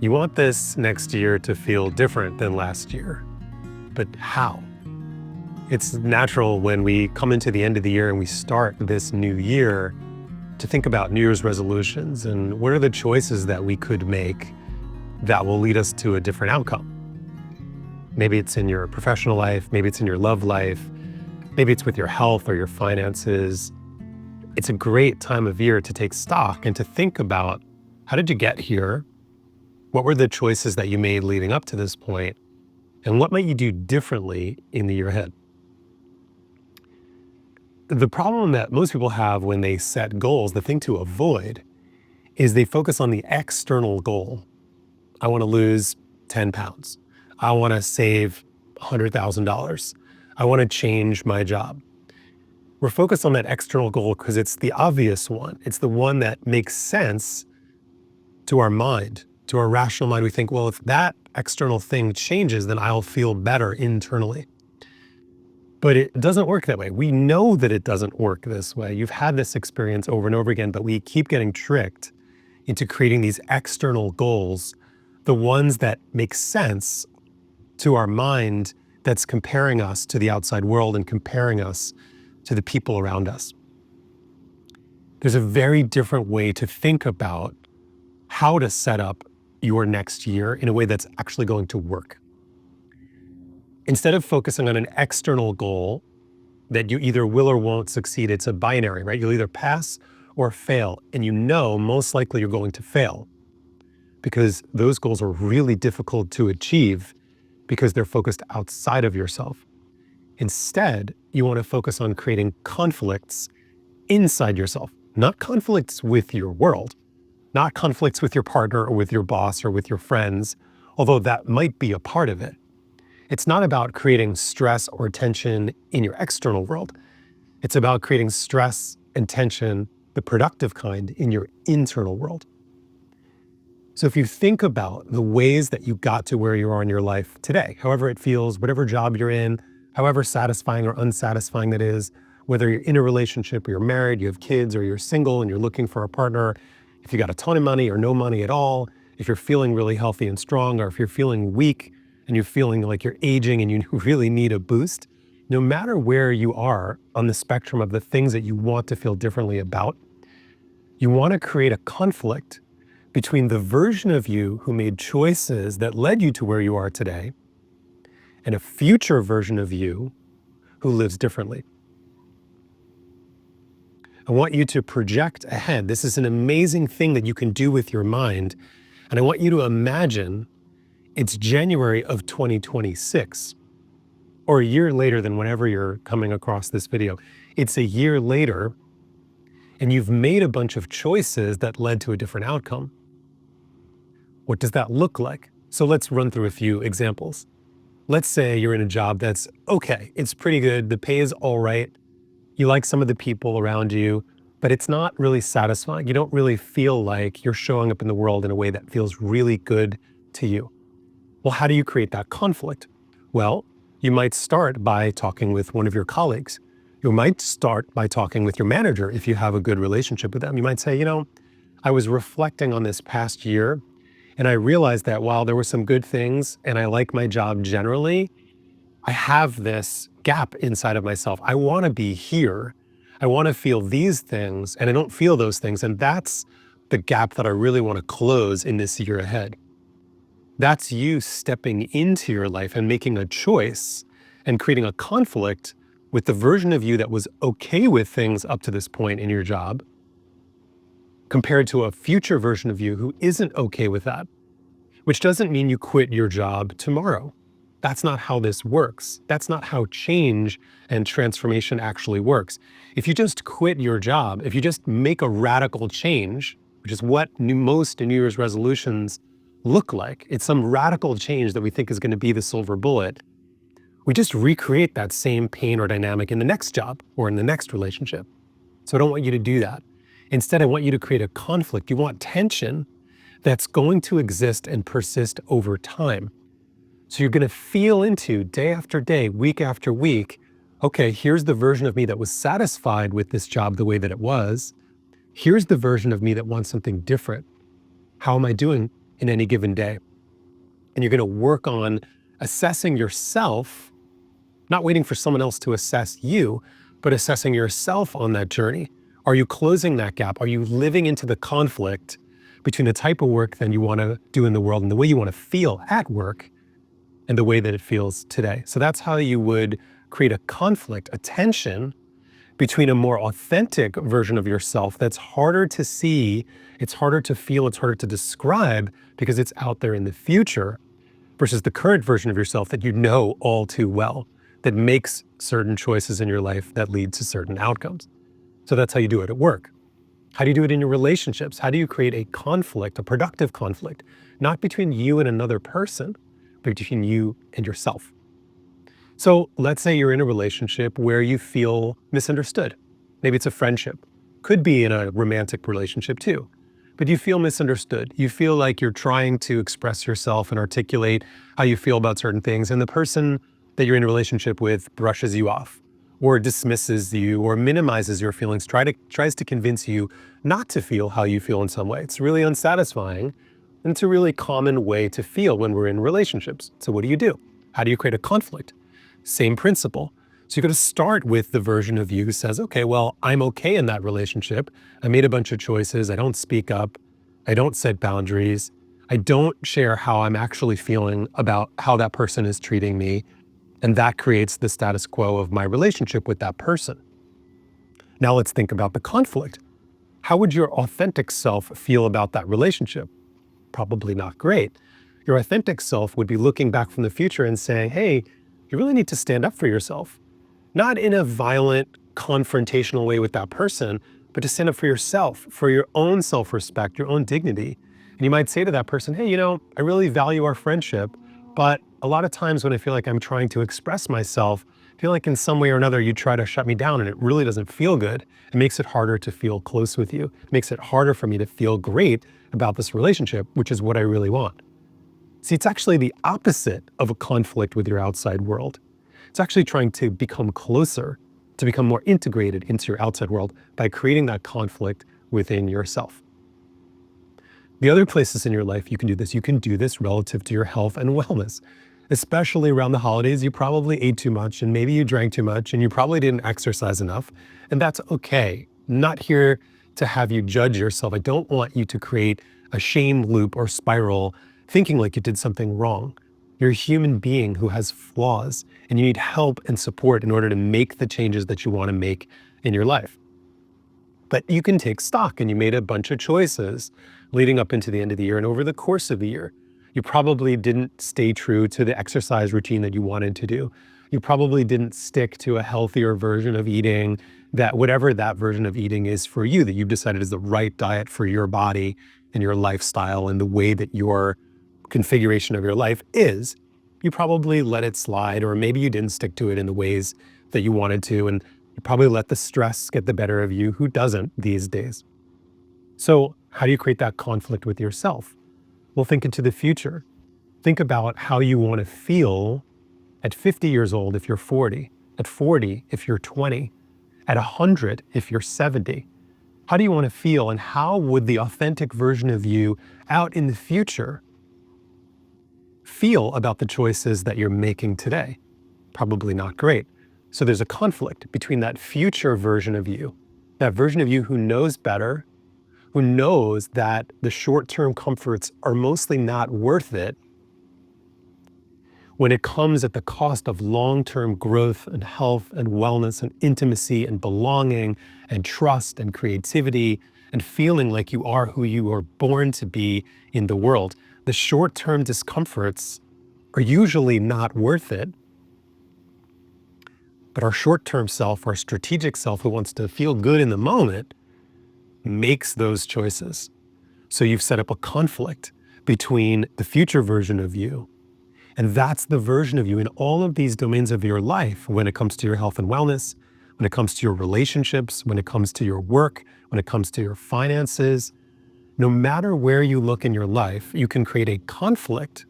You want this next year to feel different than last year, but how? It's natural when we come into the end of the year and we start this new year to think about New Year's resolutions and what are the choices that we could make that will lead us to a different outcome. Maybe it's in your professional life, maybe it's in your love life, maybe it's with your health or your finances. It's a great time of year to take stock and to think about, how did you get here? What were the choices that you made leading up to this point? And what might you do differently in the year ahead? The problem that most people have when they set goals, the thing to avoid, is they focus on the external goal. I want to lose 10 pounds. I want to save $100,000. I want to change my job. We're focused on that external goal because it's the obvious one. It's the one that makes sense to our mind, to our rational mind. We think, well, if that external thing changes, then I'll feel better internally. But it doesn't work that way. We know that it doesn't work this way. You've had this experience over and over again, but we keep getting tricked into creating these external goals, the ones that make sense to our mind that's comparing us to the outside world and comparing us to the people around us. There's a very different way to think about how to set up your next year in a way that's actually going to work. Instead of focusing on an external goal that you either will or won't succeed, it's a binary, right? You'll either pass or fail, and you know most likely you're going to fail because those goals are really difficult to achieve because they're focused outside of yourself. Instead, you want to focus on creating conflicts inside yourself, not conflicts with your world, not conflicts with your partner or with your boss or with your friends, although that might be a part of it. It's not about creating stress or tension in your external world. It's about creating stress and tension, the productive kind, in your internal world. So if you think about the ways that you got to where you are in your life today, however it feels, whatever job you're in, however satisfying or unsatisfying that is, whether you're in a relationship or you're married, you have kids, or you're single and you're looking for a partner, if you got a ton of money or no money at all, if you're feeling really healthy and strong, or if you're feeling weak and you're feeling like you're aging and you really need a boost, no matter where you are on the spectrum of the things that you want to feel differently about, you want to create a conflict between the version of you who made choices that led you to where you are today and a future version of you who lives differently. I want you to project ahead. This is an amazing thing that you can do with your mind. And I want you to imagine it's January of 2026, or a year later than whenever you're coming across this video. It's a year later, and you've made a bunch of choices that led to a different outcome. What does that look like? So let's run through a few examples. Let's say you're in a job that's okay, it's pretty good, the pay is all right, you like some of the people around you, but it's not really satisfying. You don't really feel like you're showing up in the world in a way that feels really good to you. Well, how do you create that conflict? Well, you might start by talking with one of your colleagues. You might start by talking with your manager if you have a good relationship with them. You might say, I was reflecting on this past year, and I realized that while there were some good things and I like my job generally, I have this gap inside of myself. I want to be here. I want to feel these things, and I don't feel those things. And that's the gap that I really want to close in this year ahead. That's you stepping into your life and making a choice and creating a conflict with the version of you that was okay with things up to this point in your job, compared to a future version of you who isn't okay with that, which doesn't mean you quit your job tomorrow. That's not how this works. That's not how change and transformation actually works. If you just quit your job, if you just make a radical change, which is what most New Year's resolutions look like, it's some radical change that we think is going to be the silver bullet, we just recreate that same pain or dynamic in the next job or in the next relationship. So I don't want you to do that. Instead, I want you to create a conflict. You want tension that's going to exist and persist over time. So you're going to feel into day after day, week after week, okay, here's the version of me that was satisfied with this job the way that it was. Here's the version of me that wants something different. How am I doing in any given day. And you're going to work on assessing yourself, not waiting for someone else to assess you, but assessing yourself on that journey. Are you closing that gap? Are you living into the conflict between the type of work that you want to do in the world and the way you want to feel at work and the way that it feels today? So that's how you would create a conflict, a tension between a more authentic version of yourself that's harder to see, it's harder to feel, it's harder to describe because it's out there in the future, versus the current version of yourself that you know all too well, that makes certain choices in your life that lead to certain outcomes. So that's how you do it at work. How do you do it in your relationships? How do you create a conflict, a productive conflict, not between you and another person, but between you and yourself? So let's say you're in a relationship where you feel misunderstood. Maybe it's a friendship, could be in a romantic relationship too, but you feel misunderstood. You feel like you're trying to express yourself and articulate how you feel about certain things, and the person that you're in a relationship with brushes you off or dismisses you or minimizes your feelings, tries to convince you not to feel how you feel in some way. It's really unsatisfying, and it's a really common way to feel when we're in relationships. So what do? How do you create a conflict? Same principle. So you're going to start with the version of you who says, okay, well, I'm okay in that relationship. I made a bunch of choices. I don't speak up. I don't set boundaries. I don't share how I'm actually feeling about how that person is treating me. And that creates the status quo of my relationship with that person. Now let's think about the conflict. How would your authentic self feel about that relationship? Probably not great. Your authentic self would be looking back from the future and saying, hey, you really need to stand up for yourself, not in a violent, confrontational way with that person, but to stand up for yourself, for your own self-respect, your own dignity. And you might say to that person, hey, I really value our friendship, but a lot of times when I feel like I'm trying to express myself, I feel like in some way or another you try to shut me down and it really doesn't feel good. It makes it harder to feel close with you. It makes it harder for me to feel great about this relationship, which is what I really want. See, it's actually the opposite of a conflict with your outside world. It's actually trying to become closer, to become more integrated into your outside world by creating that conflict within yourself. The other places in your life you can do this relative to your health and wellness. Especially around the holidays, you probably ate too much and maybe you drank too much and you probably didn't exercise enough. And that's okay. I'm not here to have you judge yourself. I don't want you to create a shame loop or spiral thinking like you did something wrong. You're a human being who has flaws and you need help and support in order to make the changes that you want to make in your life. But you can take stock, and you made a bunch of choices leading up into the end of the year and over the course of the year. You probably didn't stay true to the exercise routine that you wanted to do. You probably didn't stick to a healthier version of eating, that whatever that version of eating is for you, that you've decided is the right diet for your body and your lifestyle and the way that your configuration of your life is. You probably let it slide, or maybe you didn't stick to it in the ways that you wanted to. And you probably let the stress get the better of you. Who doesn't these days? So how do you create that conflict with yourself? Well, think into the future. Think about how you want to feel at 50 years old if you're 40, at 40 if you're 20, at 100 if you're 70. How do you want to feel, and how would the authentic version of you out in the future feel about the choices that you're making today? Probably not great. So there's a conflict between that future version of you, that version of you who knows better, who knows that the short-term comforts are mostly not worth it when it comes at the cost of long-term growth and health and wellness and intimacy and belonging and trust and creativity and feeling like you are who you are born to be in the world. The short-term discomforts are usually not worth it. But our short-term self, our strategic self who wants to feel good in the moment, makes those choices. So you've set up a conflict between the future version of you, and that's the version of you in all of these domains of your life when it comes to your health and wellness, when it comes to your relationships, when it comes to your work, when it comes to your finances. No matter where you look in your life, you can create a conflict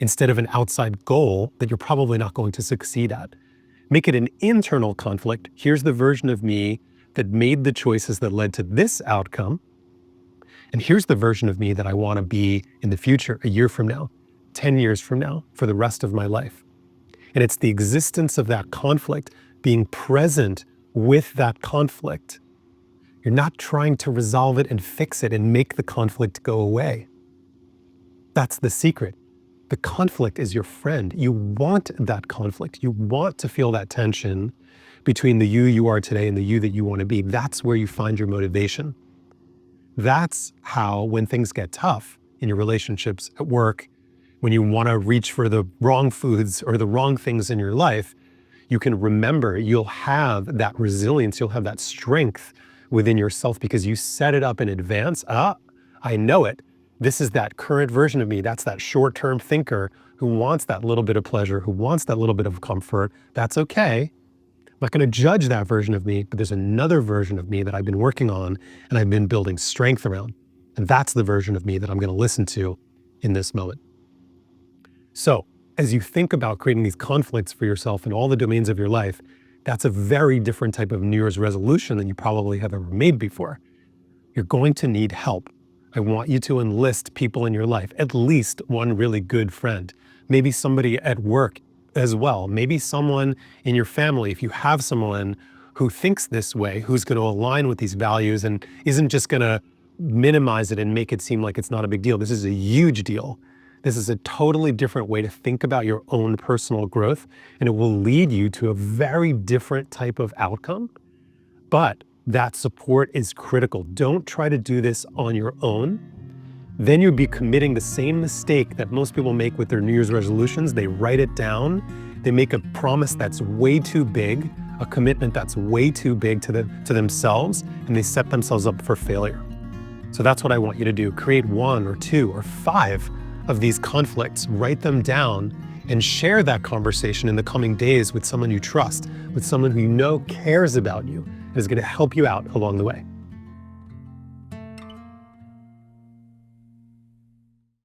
instead of an outside goal that you're probably not going to succeed at. Make it an internal conflict. Here's the version of me that made the choices that led to this outcome. And here's the version of me that I want to be in the future, a year from now, 10 years from now, for the rest of my life. And it's the existence of that conflict, being present with that conflict. You're not trying to resolve it and fix it and make the conflict go away. That's the secret. The conflict is your friend. You want that conflict. You want to feel that tension between the you are today and the you that you want to be. That's where you find your motivation. That's how, when things get tough in your relationships, at work, when you want to reach for the wrong foods or the wrong things in your life, you can remember you'll have that resilience, you'll have that strength within yourself because you set it up in advance. I know it. This is that current version of me. That's that short-term thinker who wants that little bit of pleasure, who wants that little bit of comfort. That's okay. I'm not going to judge that version of me, but there's another version of me that I've been working on and I've been building strength around. And that's the version of me that I'm going to listen to in this moment. So as you think about creating these conflicts for yourself in all the domains of your life, that's a very different type of New Year's resolution than you probably have ever made before. You're going to need help. I want you to enlist people in your life, at least one really good friend, maybe somebody at work as well, maybe someone in your family, if you have someone who thinks this way, who's going to align with these values and isn't just going to minimize it and make it seem like it's not a big deal. This is a huge deal. This is a totally different way to think about your own personal growth, and it will lead you to a very different type of outcome. But that support is critical. Don't try to do this on your own. Then you'd be committing the same mistake that most people make with their New Year's resolutions. They write it down. They make a promise that's way too big, a commitment that's way too big to themselves, and they set themselves up for failure. So that's what I want you to do. Create 1 or 2 or 5 of these conflicts, write them down, and share that conversation in the coming days with someone you trust, with someone who you know cares about you and is going to help you out along the way.